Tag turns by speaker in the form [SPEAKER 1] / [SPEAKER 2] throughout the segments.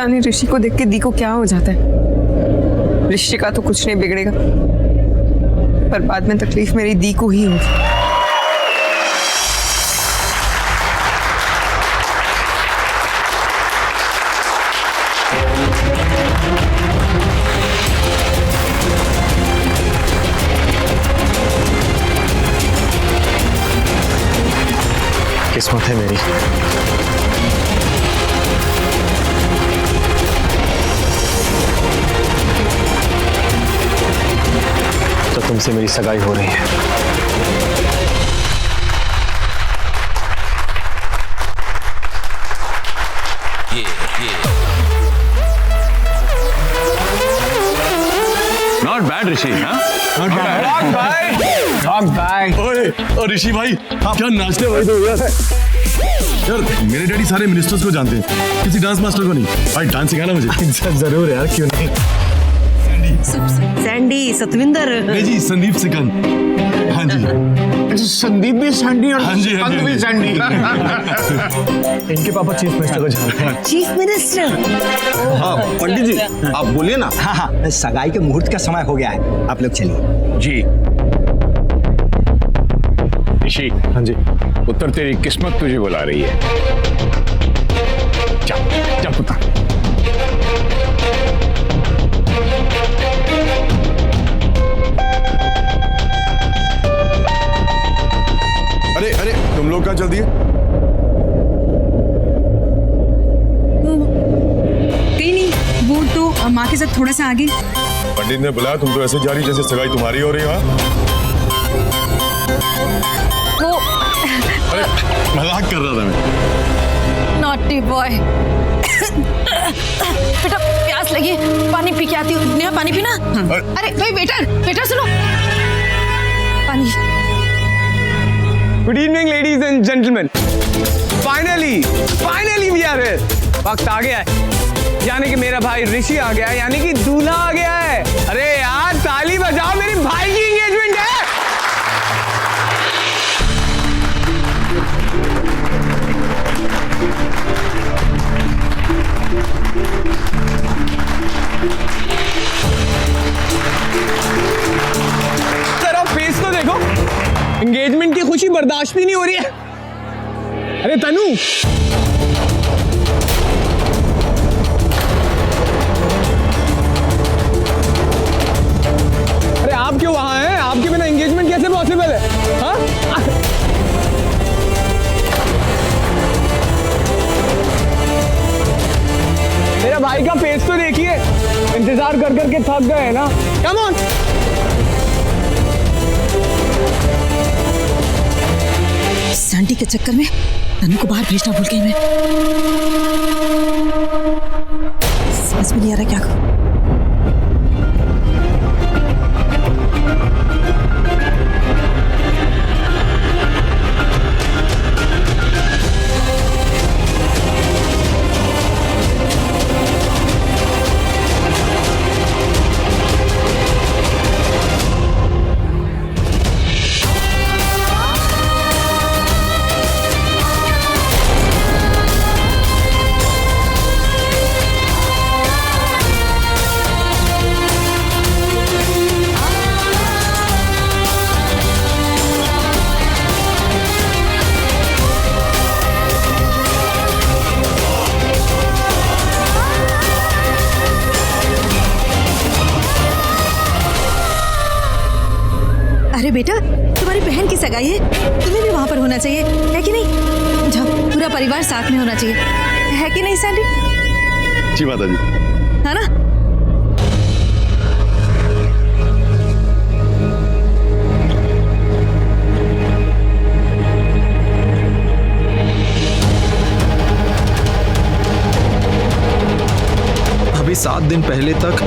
[SPEAKER 1] पता नहीं ऋषि को देख के दी को क्या हो जाता है। ऋषि का तो कुछ नहीं बिगड़ेगा, पर बाद में तकलीफ मेरी दी को ही होगी।
[SPEAKER 2] किस्मत है मेरी। तो तुमसे मेरी सगाई हो रही है।
[SPEAKER 3] नॉट बैड ऋषि, हाँ?
[SPEAKER 4] और ऋषि भाई क्या नाचते भाई तो यार मेरे डैडी सारे मिनिस्टर्स को जानते हैं, किसी डांस मास्टर को नहीं। भाई डांस सिखाना मुझे।
[SPEAKER 2] जरूर यार, क्यों नहीं।
[SPEAKER 5] सैंडी, सतविंदर।
[SPEAKER 4] नहीं जी, संदीप सिकंद। हाँ जी।
[SPEAKER 6] संदीप भी सैंडी और
[SPEAKER 4] हाँ जी, हाँ जी,
[SPEAKER 6] भी सैंडी।
[SPEAKER 2] इनके पापा चीफ मिनिस्टर को जानते हैं।
[SPEAKER 5] Chief minister.
[SPEAKER 6] हाँ पंडित जी आप बोलिए ना।
[SPEAKER 7] हाँ हाँ, सगाई के मुहूर्त का समय हो गया है, आप लोग चलिए।
[SPEAKER 3] जी ऋषि।
[SPEAKER 2] हाँ जी।
[SPEAKER 3] उत्तर तेरी किस्मत तुझे बुला रही है। जा जा पुत्र।
[SPEAKER 4] अरे अरे तुम लोग कहाँ चल दिए?
[SPEAKER 8] कहीं नहीं, वो तो माँ के साथ थोड़ा सा आगे।
[SPEAKER 4] पंडित ने बुलाया, तुम तो ऐसे जा रही जैसे सगाई तुम्हारी हो रही है।
[SPEAKER 8] वो
[SPEAKER 4] अरे मजाक कर रहा था मैं।
[SPEAKER 8] Naughty boy. बेटा प्यास लगी, पानी पी के आती हूँ। नेहा पानी पीना। अरे भाई वेटर सुनो, पानी।
[SPEAKER 9] Good evening ladies and gentleman. Finally we are here. वक्त आ गया है, यानी कि मेरा भाई ऋषि आ गया है, यानी कि दूल्हा आ गया है। अरे यार ताली बजाओ, मेरे भाई की एंगेजमेंट है। जरा फेस तो देखो, एंगेजमेंट की खुशी बर्दाश्त ही नहीं हो रही है। अरे तनु, अरे आप क्यों वहां हैं? आपके बिना एंगेजमेंट कैसे पॉसिबल है? हाँ? मेरा भाई का फेस तो देखिए, इंतजार कर करके थक गए हैं ना। Come on.
[SPEAKER 8] सैंडी के चक्कर में तनु को बाहर भेजना भूल गई मैं। समझ में नहीं आ रहा क्या करूं। अरे बेटा, तुम्हारी बहन की सगाई है, तुम्हें भी वहां पर होना चाहिए, है कि नहीं? जाओ, पूरा परिवार साथ में होना चाहिए, है कि नहीं सैंडी?
[SPEAKER 4] जी माता जी।
[SPEAKER 8] है ना?
[SPEAKER 10] अभी 7 दिन पहले तक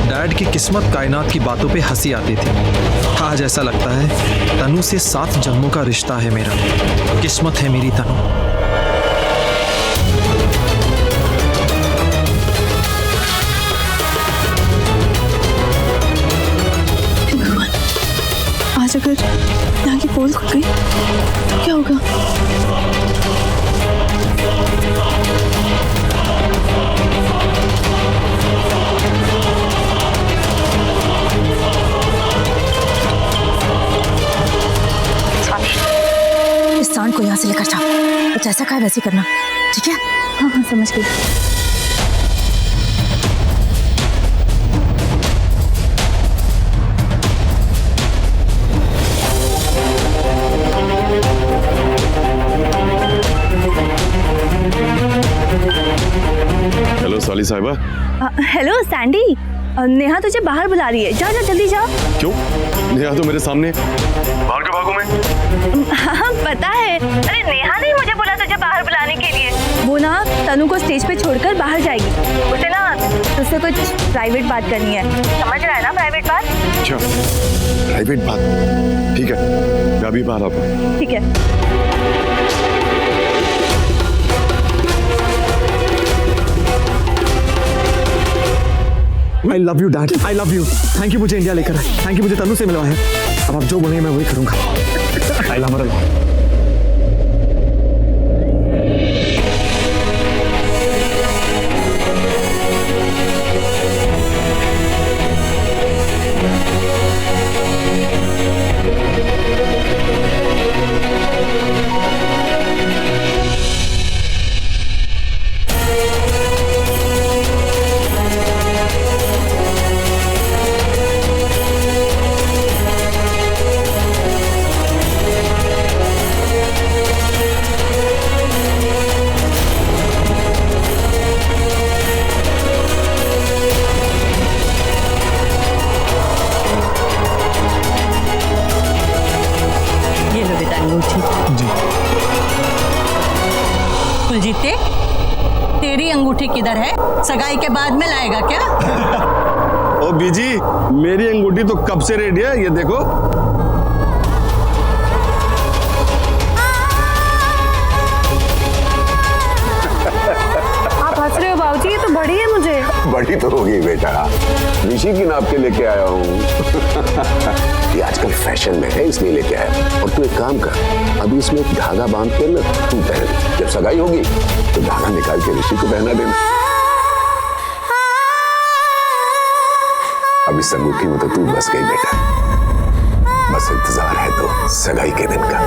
[SPEAKER 10] डैड की किस्मत कायनात की बातों पे हंसी आती थी। आज ऐसा लगता है तनु से 7 जन्मों का रिश्ता है मेरा। किस्मत है मेरी तनु।
[SPEAKER 8] भगवान, आज अगर यहाँ की पोल खुल गई क्या होगा? है वैसे करना, ठीक है? हाँ हाँ समझ गई।
[SPEAKER 4] हेलो साली साहिबा।
[SPEAKER 8] हेलो सैंडी, नेहा तुझे बाहर बुला रही है, जा जा जल्दी जा।
[SPEAKER 4] क्यों? नेहा तो मेरे सामने। बाहर क्यों भागूं मैं?
[SPEAKER 8] हाँ पता है, अरे नेहा ने मुझे बोला तुझे बाहर बुलाने के लिए। वो ना तनु को स्टेज पे छोड़कर बाहर जाएगी, उसे ना तुझसे कुछ प्राइवेट बात करनी है, समझ रहा है ना? प्राइवेट बात।
[SPEAKER 4] अच्छा प्राइवेट बात, ठीक है मैं अभी बाहर आता हूँ।
[SPEAKER 8] ठीक है।
[SPEAKER 2] I love you dad, I love you। Thank you मुझे इंडिया लेकर आए, थैंक यू मुझे तनु से मिलवाया। अब आप जो बोलेंगे मैं वही करूंगा। I love her।
[SPEAKER 5] कुलजीते, तेरी अंगूठी किधर है? सगाई के बाद में लाएगा क्या?
[SPEAKER 6] ओ बीजी, मेरी अंगूठी तो कब से रेडी है, ये देखो।
[SPEAKER 1] आप हंस रहे हो बाबूजी, ये तो बड़ी है मुझे।
[SPEAKER 11] बड़ी तो होगी बेटा, ऋषि की नाप के लेके आया हूँ। ये आजकल फैशन में है इसलिए लेके आया। और तू एक काम कर, अभी इसमें एक धागा बांध कर ना तू पहन, जब सगाई होगी तो धागा निकाल के ऋषि को पहना देना। अब इस अंगूठी में तो तू बस गई बेटा, बस इंतजार है तो सगाई के दिन का।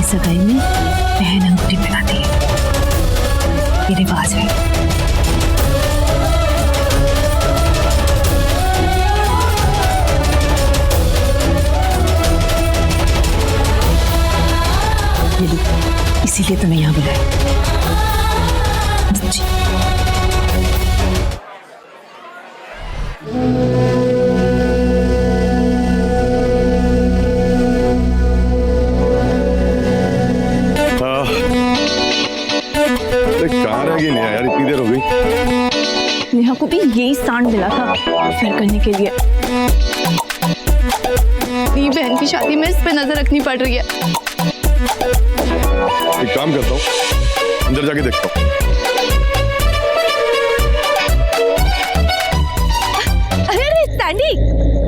[SPEAKER 8] सगाई में बहन अंगूठी पहनाती है, ये रिवाज है। इसीलिए तुम्हें यहाँ बुलाया।
[SPEAKER 4] कहाँ रह गई नेहा यार, इतनी देर हो गई।
[SPEAKER 8] नेहा को भी यही सांड मिला था फेयर करने के लिए। मेरी बहन की शादी में इस पे नजर रखनी पड़ रही है।
[SPEAKER 4] एक काम करता हूँ, अंदर जाके देखता हूँ।
[SPEAKER 8] अरे सैंडी,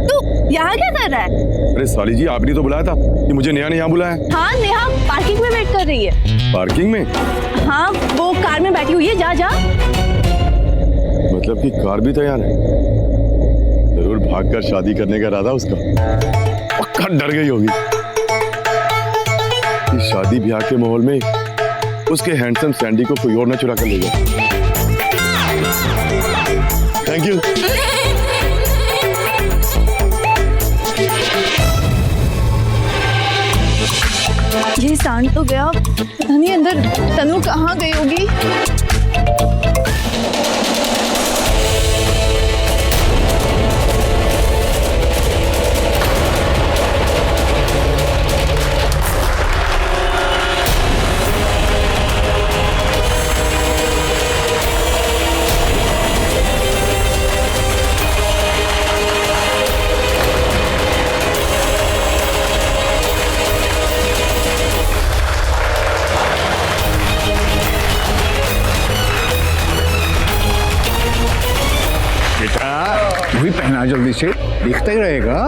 [SPEAKER 8] तू यहाँ क्या कर रहा है?
[SPEAKER 4] अरे साली जी, आपने तो बुलाया था कि मुझे नेहा ने यहाँ बुलाया।
[SPEAKER 8] हाँ, नेहा पार्किंग में वेट कर रही है।
[SPEAKER 4] पार्किंग में?
[SPEAKER 8] हाँ, वो कार में बैठी हुई है, जा जा।
[SPEAKER 4] मतलब कि कार भी तैयार है? जरूर भागकर शादी करने का इरादा उसका। पक्का डर गई होगी कि शादी ब्याह के माहौल में उसके हैंडसम सैंडी को कोई और ना चुरा कर ले जाए। Thank you.
[SPEAKER 8] ये सांड तो गया, पता नहीं अंदर तनु कहाँ गई होगी।
[SPEAKER 3] बेटा वही पहना जल्दी से, दिखता ही रहेगा।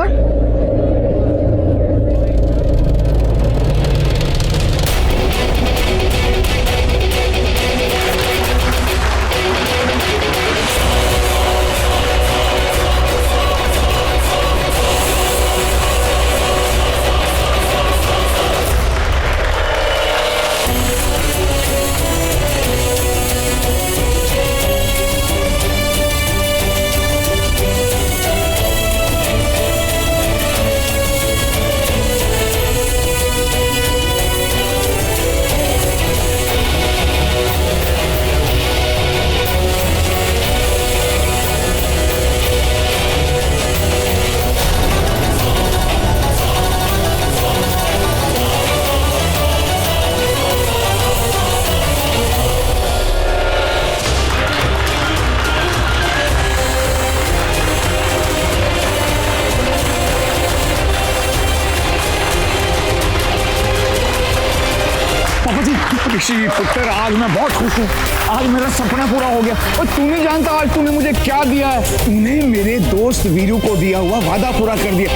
[SPEAKER 3] ऋषि पुत्र, आज मैं बहुत खुश हूँ। आज मेरा सपना पूरा हो गया। और तू नहीं जानता आज तूने मुझे क्या दिया है। तूने मेरे दोस्त वीरू को दिया हुआ वादा पूरा कर दिया।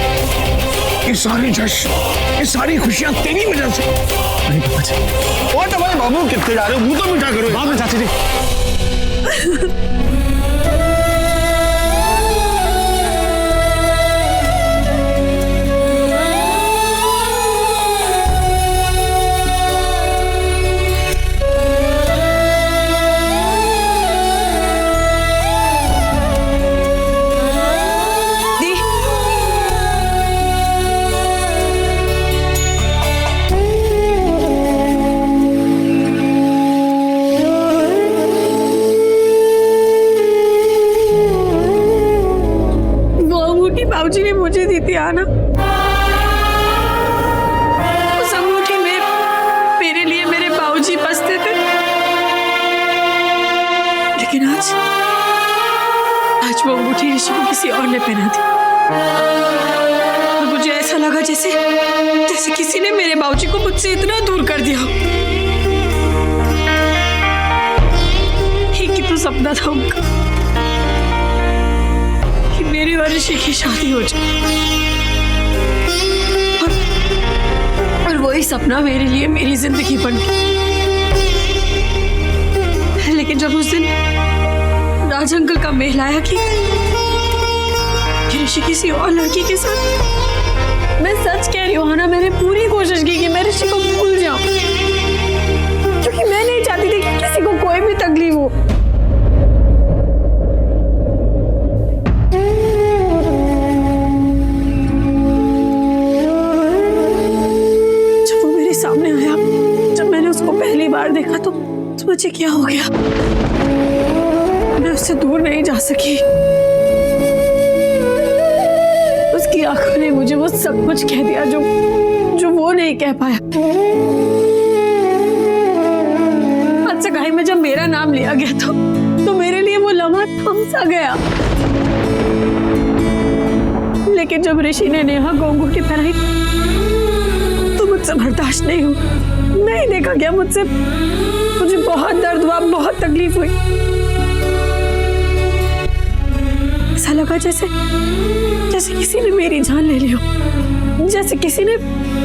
[SPEAKER 3] ये सारे जश्न, ये सारी खुशियां तेरी वजह से।
[SPEAKER 2] नहीं पापा जी।
[SPEAKER 6] और तो भाई बाबू कितने जा रहे हो, मुंह तो मीठा करो।
[SPEAKER 2] बाद में चाची जी।
[SPEAKER 1] बाबूजी ने मुझे दी थी आना। उस अंगूठी में मेरे लिए मेरे बाबूजी बसते थे। लेकिन आज वो अंगूठी ऋषि को किसी और ने पहना थी। और मुझे ऐसा लगा जैसे किसी ने मेरे बाबूजी को मुझसे इतना दूर कर दिया। एक ही तो सपना था उनका, मेरी और ऋषि की शादी हो जाए। और वही सपना मेरे लिए मेरी जिंदगी बन गई। लेकिन जब उस दिन राज अंकल का मेल आया कि ऋषि किसी और लड़की के साथ, मैं सच कह रही हूँ हाना, मैंने पूरी कोशिश की कि मैं ऋषि को भूल जाऊं, क्योंकि मैं नहीं चाहती थी कि किसी को कोई भी तकलीफ हो। सामने आया, जब मैंने उसको पहली बार देखा तो मुझे क्या हो गया। मैं उससे दूर नहीं जा सकी। उसकी आंखों ने मुझे वो सब कुछ कह दिया जो वो नहीं कह पाया। आज सगाई में जब मेरा नाम लिया गया तो मेरे लिए वो लम्हा थम सा गया। लेकिन जब ऋषि ने नेहा को अंगूठी पहनाई मुझसे बर्दाश्त नहीं हुआ। नहीं देखा गया मुझसे। मुझे बहुत दर्द हुआ, बहुत तकलीफ हुई। ऐसा लगा जैसे किसी ने मेरी जान ले ली हो, जैसे किसी ने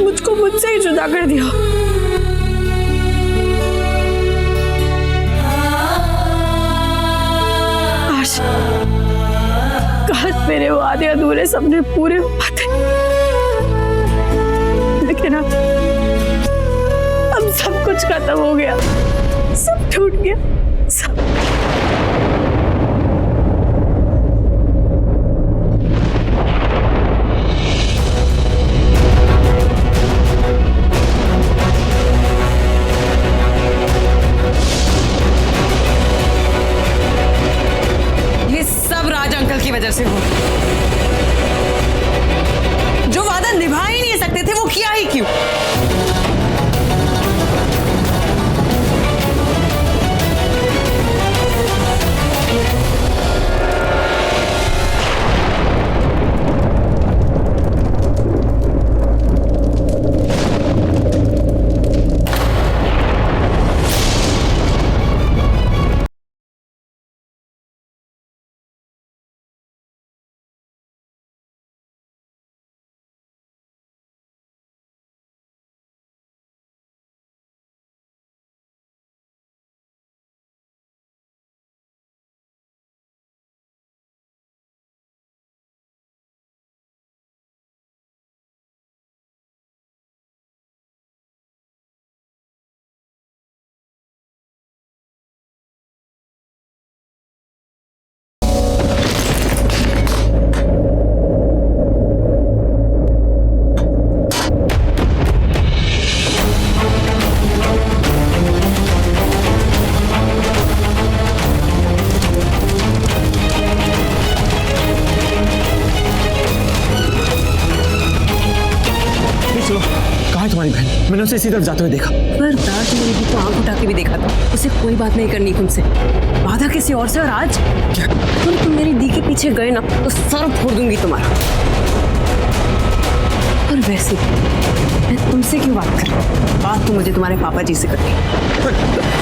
[SPEAKER 1] मुझको मुझसे ही जुदा कर दिया। काश मेरे वादे अधूरे सपने पूरे हो पाते। लेकिन अब सब कुछ खत्म हो गया, सब टूट गया, सब। ये सब राज अंकल की वजह से हुआ। जो वादा निभा ही नहीं सकते थे वो किया ही क्यों?
[SPEAKER 2] तुम्हारी बहन, मैंने उसे इसी तरफ जाते हुए देखा।
[SPEAKER 1] पर दाद मेरी दी को आंख उठा के भी देखा था, उसे कोई बात नहीं करनी तुमसे, वादा किसी और से। और आज
[SPEAKER 2] क्या?
[SPEAKER 1] तुम मेरी दी के पीछे गए ना तो सर फोड़ दूंगी तुम्हारा। और वैसे मैं तुमसे क्यों बात कर रही हूँ? बात तो मुझे तुम्हारे पापा जी से करनी है।